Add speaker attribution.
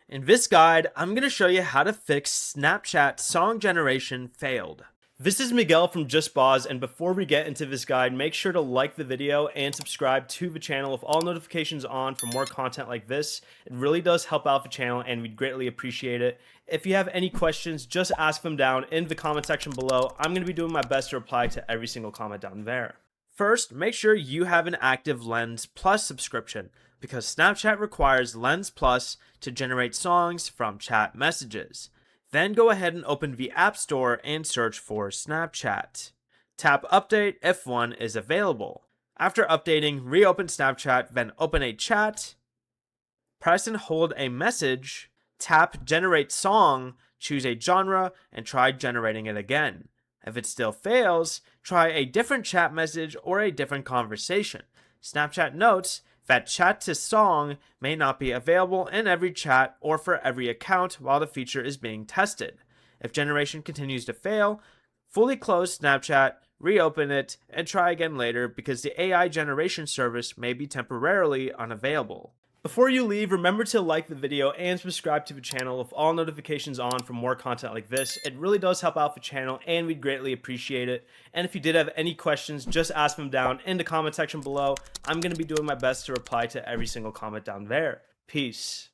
Speaker 1: In this guide, I'm going to show you how to fix Snapchat song generation failed. This is Miguel from JustBoz, and before we get into this guide, make sure to like the video and subscribe to the channel with all notifications on for more content like this. It really does help out the channel and we'd greatly appreciate it. If you have any questions, just ask them down in the comment section below. I'm going to be doing my best to reply to every single comment down there. First, make sure you have an active Lens Plus subscription, because Snapchat requires Lens Plus to generate songs from chat messages. Then go ahead and open the App Store and search for Snapchat. Tap Update if one is available. After updating, reopen Snapchat, then open a chat. Press and hold a message. Tap Generate Song, choose a genre, and try generating it again. If it still fails, try a different chat message or a different conversation. Snapchat notes that chat to song may not be available in every chat or for every account while the feature is being tested. If generation continues to fail, fully close Snapchat, reopen it, and try again later because the AI generation service may be temporarily unavailable. Before you leave, remember to like the video and subscribe to the channel with all notifications on for more content like this. It really does help out the channel and we'd greatly appreciate it. And if you did have any questions, just ask them down in the comment section below. I'm going to be doing my best to reply to every single comment down there. Peace.